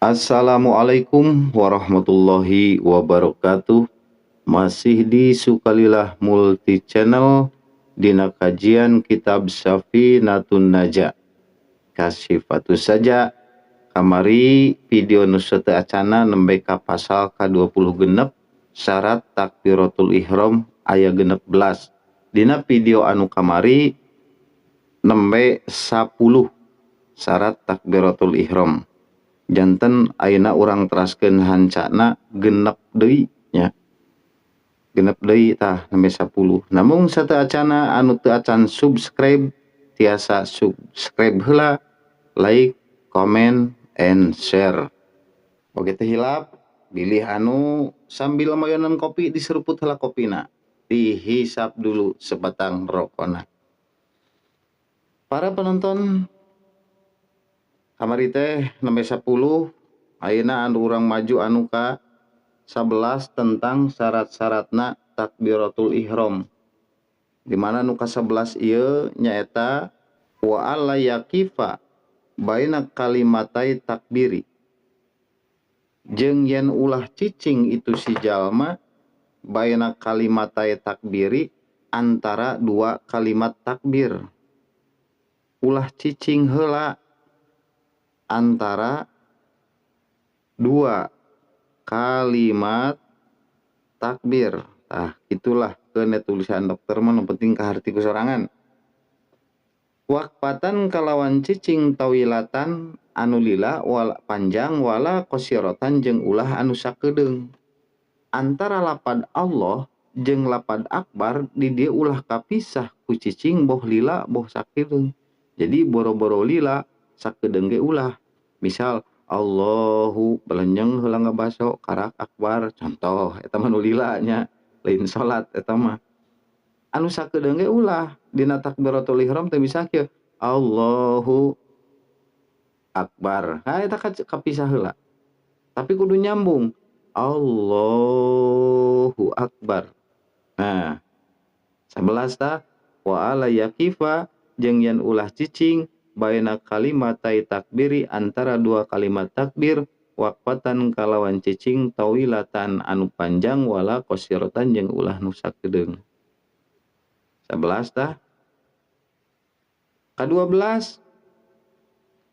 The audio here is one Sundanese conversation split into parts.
Assalamualaikum warahmatullahi wabarakatuh. Masih di Sukalillah Multi Channel dina kajian kitab Safinatun Najah. Kasifatus saja kamari video nu teu acana nembe ka pasal ka-20 genep syarat takbiratul ihram aya 16. Dina video anu kamari nembe 10 syarat takbiratul ihram. Janten ayeuna urang teraskeun hancana genep deui nya. Genep deui tah nembe 10. Namun sateu acana anu teu acan subscribe tiasa subscribe heula, like, comment, and share. Oge teh hilap pilih anu sambil moyonan kopi diseruput heula kopina. Dihisap dulu sebatang rokona. Para penonton kamari teh nembe 10 ayeuna anu urang maju anu ka 11 tentang syarat-syaratna takbiratul ihram. Di mana nu ka 11 ieu nyaeta wa alla yaqifa baina kalimatai takbiri. Jeung yen ulah cicing itu si jalma baina kalimatai takbiri antara dua kalimat takbir. Ulah cicing heula antara dua kalimat takbir. Tah itulah kene tulisan dokter mah nu penting kaharti ku sorangan. Waqfatan kalawan cicing tawilatan anu lila wala panjang wala qosiratan jeung ulah anu sakedeung. Antara lapad Allah jeung lapad akbar di dieu ulah kapisah ku cicing boh lila boh sakedeung. Jadi boro-boro lila sakedeung ge ulah. Misal Allahu belenjeng heula ngabaso karak akbar contoh eta mah nu lila nya lain salat eta mah. Anu sakedeung ge ulah dina takbiratul ihram teh bisa kieu Allahu akbar. Ha eta kapisah heula. Tapi kudu nyambung Allahu akbar. Nah, 11 tah wa ala yaqifa jeung yen ulah cicing baina kalimatai takbiri antara dua kalimat takbir waqfatan kalawan cicing tawilatan anu panjang wala qosiratan jeung ulah nu sakedeung. 11 tah. Ka-12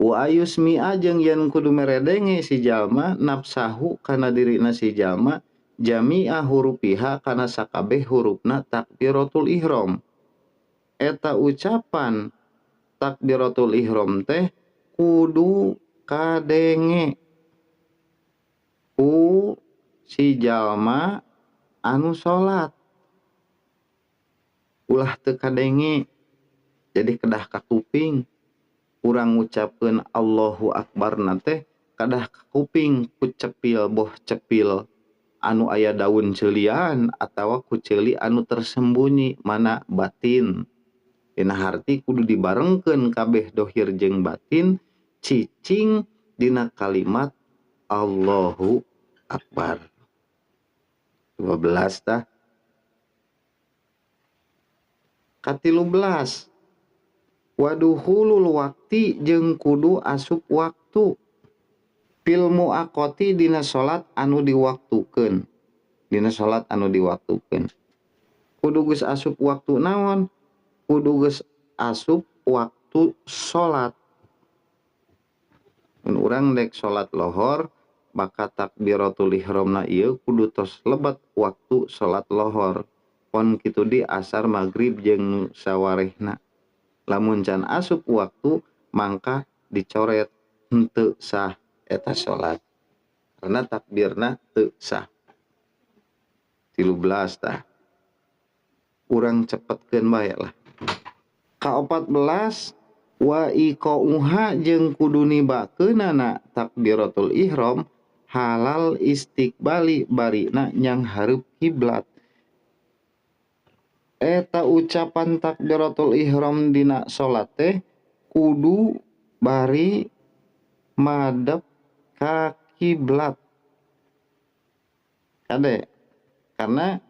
wa ayusmi'a jeung yen kudu meredenge si jalma nafsahu kana dirina si jalma jami'a hurufiha kana sakabeh hurufna takbiratul ihram. Eta ucapan takbiratul ihram teh kudu kadenge ku si jalma anu salat. Ulah teu kadenge jadi kedah ka kuping. Urang ngucapkeun Allahu akbar na teh kadah ka kuping ku cepil boh cepil anu aya daun ceilian atawa ku ceuli anu tersembunyi mana batin. Dina harti kudu dibarengkeun kabeh dohir jeung batin cicing dina kalimat Allahu akbar. 12 tah. Ka-13 waduhulul waqti jeung kudu asup waktu fil muaqati dina salat anu diwaktukeun. Dina salat anu diwaktukeun. Kudu geus asup waktu naon? Kudu geus asup waktu salat. Mun urang dek salat lohor maka takbiratul ihramna ieu kudu tos lebet waktu salat lohor. Pon kitu di asar magrib jeung sawarehna. Lamun can asup waktu mangka dicoret henteu sah eta salat. Karena takbirna teu sah. 13 tah. Urang cepetkeun bae lah. Ka-14 wa iqauha jeung kudu nibakeunana takbiratul ihram halal istiqbali barina nyang hareup kiblat. Eta ucapan takbiratul ihram dina salat teh kudu bari madep ka kiblat. Kade karena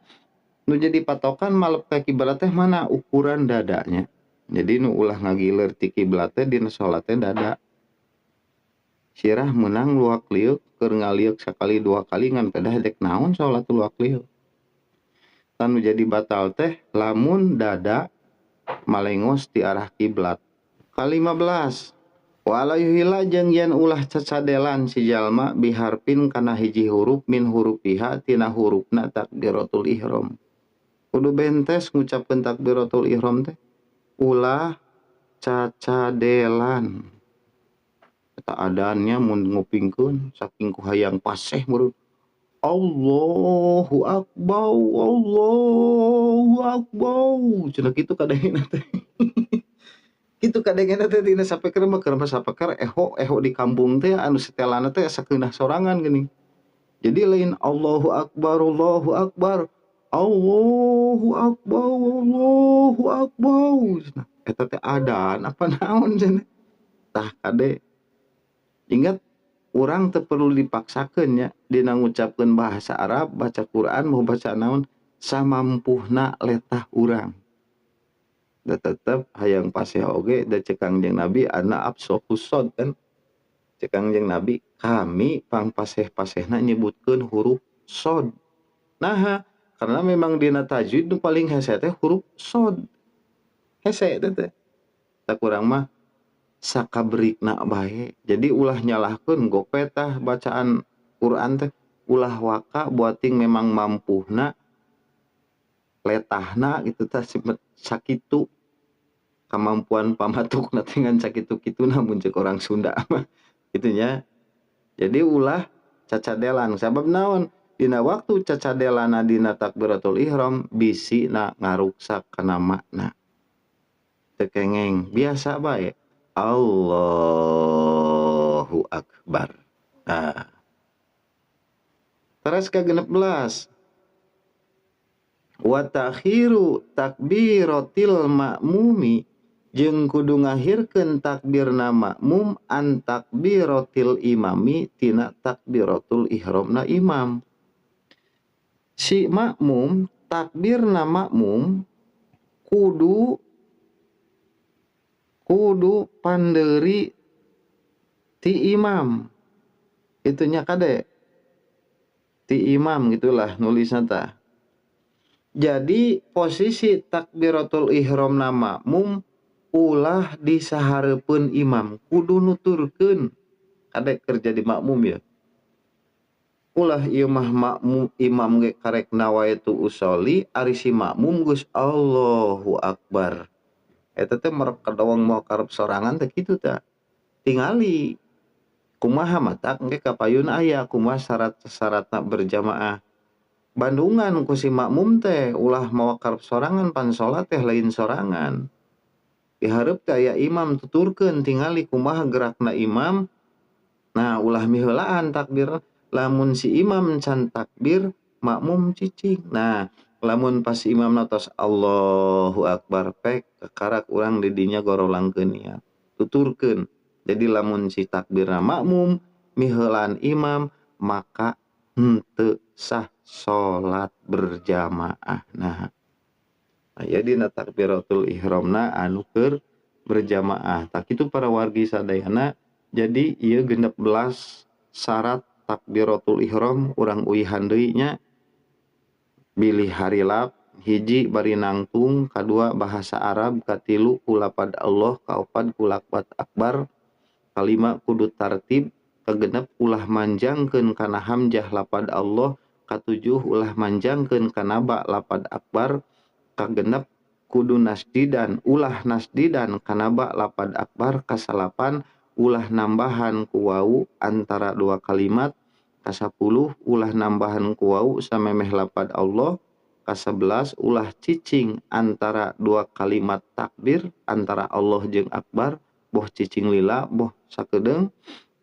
nu jadi patokan malep ka kiblat teh mana ukuran dadanya. Jadi nu ulah ngagiler ti kiblat teh dina salat teh dada. sirah menang luak liuk keur ngaliuk sakali dua kali ngan pedah dek naon salat luak liuk. Tanu jadi batal teh lamun dada malengos ti arah kiblat. Ka-15 wala yuhila jeung yen ulah cacadelan si jalma biharpin kana hiji huruf min hurufiha tina hurufna takbiratul ihram. Kudu bentes ngucapkeun takbiratul ihram teh ulah cacadelan. Eta adannya mun ngupingkeun saking kuhayang paseh meureun Allahu akbar Allahu akbar cenah kitu kadengna teh. Kitu kadengna teh dina sapeker mah keur sapeker eho di kampung teh anu setelana teh sakeunah sorangan geuning. Jadi lain Allahu akbar Allahu akbar Allahu akbar Allahu akbar. Eta teh adan apa naon cenah. Tah kade ingat urang teu perlu dipaksakeun nya dina ngucapkeun bahasa Arab, baca Quran mau baca naon samampuhna letah urang. Da tetep hayang paseh oge da cek Kangjeng Nabi ana absohus shod kan. Cek Kangjeng Nabi kami pangpaseh-pasehna nyebutkeun huruf shod. Nah, karena memang dina tajwid nu paling hese teh huruf shod. Hese teh. Tak urang mah sakabrikna bae. Jadi ulah nyalahkeun gope tah bacaan Quran teh ulah waka buating memang mampuhna letahna gitu tah sakitu kemampuan pamatukna teh ngan sakitu-kituna mun ceuk orang Sunda mah kitu nya. Jadi ulah cacadelan sabab naon? Dina waktu cacadelana dina takbiratul ihram bisina ngaruksak kana makna. Teu kengeng biasa bae. Allahu akbar. Nah. Terus ke-16 wa ta'khiru takbiratil ma'mumi jeung kudu ngahirkeun takbirna makmum an takbiratil imami tina takbiratul ihramna imam. Si makmum takbirna makmum kudu pandeuri ti imam. Itunya kade ti imam gitulah nulisna tah. Jadi posisi takbiratul ihramna makmum ulah disahareupeun imam, kudu nuturkeun kade kerja di makmum ya. Ulah ieu mah makmum imam ge karek nawaitu usolli ari si makmum geus Allahu akbar. Eta teh merek kadawang mau karep sorangan teh kitu tah. Tingali kumaha matak engke kapayun aya kumaha syarat-syaratna berjamaah. Bandungan ku si makmum teh ulah mawa karep sorangan pan salat teh lain sorangan. Dihareup teh aya imam tuturkeun tingali kumaha gerakna imam. Nah ulah miheulaan takbir lamun si imam can takbir makmum cicing. Nah lamun pas imam natos Allahu akbar pek kakarak urang di dinya gorolangkeun niat tuturkeun. Jadi lamun si takbirna makmum miheulaan imam maka henteu sah salat berjamaah. Nah aya dina takbiratul ihramna anu keur berjamaah. Tak kitu para wargi sadayana. Jadi ieu 16 syarat takbiratul ihram urang uihan deui nya. Bilih harilap, hiji bari nangtung, kadua bahasa Arab, katilu ku lapad Allah, kaopat ku lapad akbar, kalima kudu tartib, kagenep ulah manjangkeun kana hamzah lapad Allah, katujuh ulah manjangkeun kana ba lapad akbar, kagenep kudu nasdidan ulah nasdidan kana ba lapad akbar, kasalapan ulah nambahan ku wau antara dua kalimat, kasapuluh ulah nambahan ku wau samemeh lapad Allah, ka-11 ulah cicing antara dua kalimat takbir antara Allah jeung akbar, boh cicing lila boh sakedeung,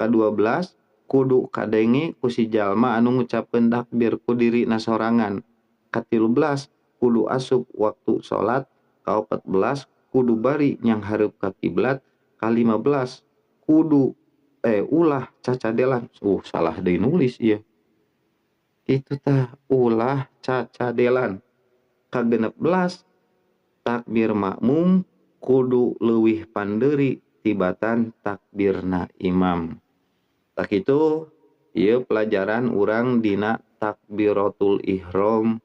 ka-12 kudu kadenge ku si jalma anu ngucapkeun takbir ku dirina sorangan, ka-13 kudu asup waktu salat, ka-14 kudu bari nyang hareup ka kiblat, ka-15 kudu ulah cacadelan. Salah deui nulis ieu. Itu tah ulah cacadelan. Ka-16 takbir makmum kudu leuwih pandeuri tibatan takbirna imam. Tak itu ieu pelajaran urang dina takbiratul ihram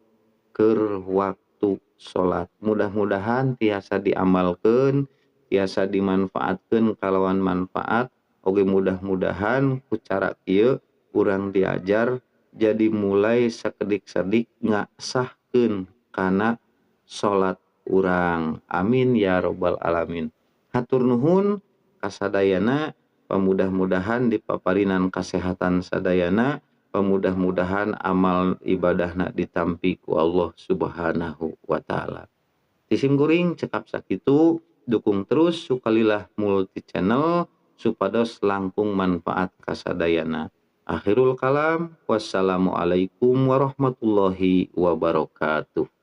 keur waktu salat. Mudah-mudahan tiasa diamalkeun, tiasa dimanfaatkeun kalawan manfaat, oge mudah-mudahan ku cara kieu urang diajar jadi mulai sakedik-sadik ngasahkeun kana salat urang. Amin ya robbal alamin. Hatur nuhun kasadayana, pamudah-mudahan dipaparinan kasehatan sadayana, pamudah-mudahan amal ibadahna ditampi ku Allah Subhanahu wa taala. Tisim kuring cekap sakitu, dukung terus Sukalillah Multi Channel supados langkung manfaat kasadayana. Akhirul kalam, wassalamualaikum warahmatullahi wabarakatuh.